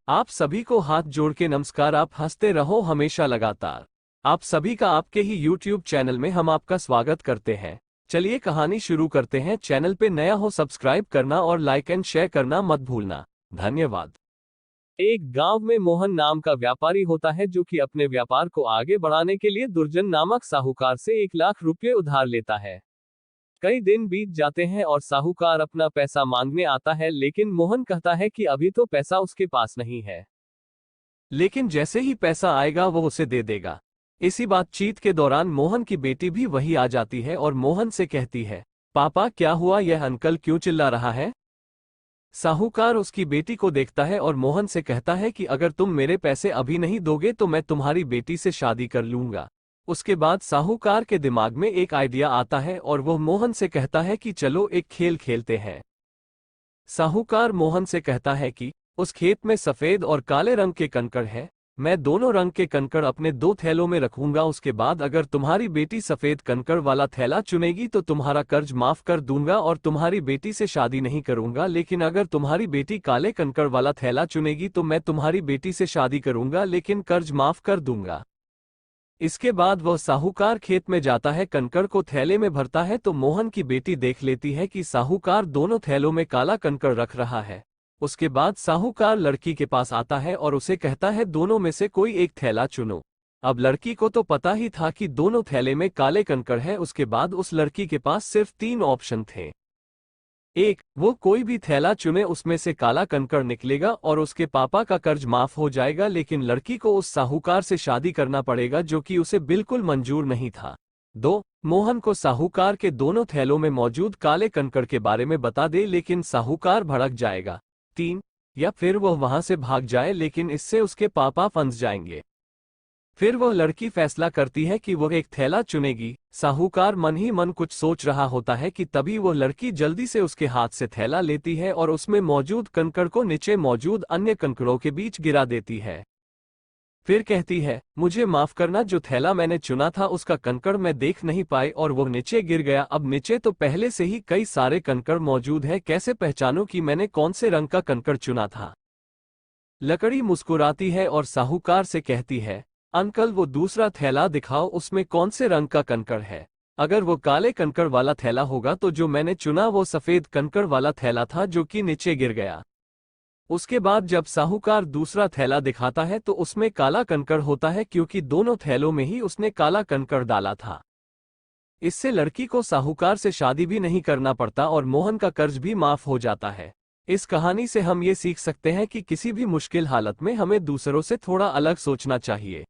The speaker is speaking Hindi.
आप सभी को हाथ जोड़ के नमस्कार। आप हंसते रहो हमेशा लगातार। आप सभी का आपके ही YouTube चैनल में हम आपका स्वागत करते हैं। चलिए कहानी शुरू करते हैं। चैनल पे नया हो सब्सक्राइब करना और लाइक एंड शेयर करना मत भूलना। धन्यवाद। एक गांव में मोहन नाम का व्यापारी होता है जो कि अपने व्यापार को आगे बढ़ाने के लिए दुर्जन नामक साहूकार से 1 लाख रुपये उधार लेता है। कई दिन बीत जाते हैं और साहूकार अपना पैसा मांगने आता है, लेकिन मोहन कहता है कि अभी तो पैसा उसके पास नहीं है, लेकिन जैसे ही पैसा आएगा वो उसे दे देगा। इसी बातचीत के दौरान मोहन की बेटी भी वही आ जाती है और मोहन से कहती है, पापा क्या हुआ, यह अंकल क्यों चिल्ला रहा है? साहूकार उसकी बेटी को देखता है और मोहन से कहता है कि अगर तुम मेरे पैसे अभी नहीं दोगे तो मैं तुम्हारी बेटी से शादी कर लूंगा। उसके बाद साहूकार के दिमाग में एक आइडिया आता है और वह मोहन से कहता है कि चलो एक खेल खेलते हैं। साहूकार मोहन से कहता है कि उस खेत में सफेद और काले रंग के कंकड़ हैं, मैं दोनों रंग के कंकड़ अपने 2 थैलों में रखूंगा। उसके बाद अगर तुम्हारी बेटी सफेद कंकड़ वाला थैला चुनेगी तो तुम्हारा कर्ज माफ कर दूंगा और तुम्हारी बेटी से शादी नहीं करूंगा, लेकिन अगर तुम्हारी बेटी काले कंकड़ वाला थैला चुनेगी तो मैं तुम्हारी बेटी से शादी करूंगा लेकिन कर्ज माफ कर दूंगा। इसके बाद वह साहूकार खेत में जाता है, कंकड़ को थैले में भरता है तो मोहन की बेटी देख लेती है कि साहूकार दोनों थैलों में काला कंकड़ रख रहा है। उसके बाद साहूकार लड़की के पास आता है और उसे कहता है दोनों में से कोई एक थैला चुनो। अब लड़की को तो पता ही था कि दोनों थैले में काले कंकड़ है। उसके बाद उस लड़की के पास सिर्फ 3 ऑप्शन थे। एक, वो कोई भी थैला चुने उसमें से काला कंकड़ निकलेगा और उसके पापा का कर्ज माफ हो जाएगा, लेकिन लड़की को उस साहूकार से शादी करना पड़ेगा जो कि उसे बिल्कुल मंजूर नहीं था। 2, मोहन को साहूकार के दोनों थैलों में मौजूद काले कंकड़ के बारे में बता दे लेकिन साहूकार भड़क जाएगा। 3, या फिर वह वहां से भाग जाए लेकिन इससे उसके पापा फंस जाएंगे। फिर वह लड़की फैसला करती है कि वह एक थैला चुनेगी। साहूकार मन ही मन कुछ सोच रहा होता है कि तभी वह लड़की जल्दी से उसके हाथ से थैला लेती है और उसमें मौजूद कंकड़ को नीचे मौजूद अन्य कंकड़ों के बीच गिरा देती है। फिर कहती है, मुझे माफ करना, जो थैला मैंने चुना था उसका कंकड़ मैं देख नहीं पाई और वह नीचे गिर गया। अब नीचे तो पहले से ही कई सारे कंकड़ मौजूद है, कैसे पहचानूं कि मैंने कौन से रंग का कंकड़ चुना था? लकड़ी मुस्कुराती है और साहूकार से कहती है, अंकल वो दूसरा थैला दिखाओ, उसमें कौन से रंग का कंकड़ है? अगर वो काले कंकड़ वाला थैला होगा तो जो मैंने चुना वो सफेद कंकड़ वाला थैला था जो कि नीचे गिर गया। उसके बाद जब साहूकार दूसरा थैला दिखाता है तो उसमें काला कंकड़ होता है क्योंकि दोनों थैलों में ही उसने काला कंकड़ डाला था। इससे लड़की को साहूकार से शादी भी नहीं करना पड़ता और मोहन का कर्ज भी माफ हो जाता है। इस कहानी से हम ये सीख सकते हैं कि किसी भी मुश्किल हालत में हमें दूसरों से थोड़ा अलग सोचना चाहिए।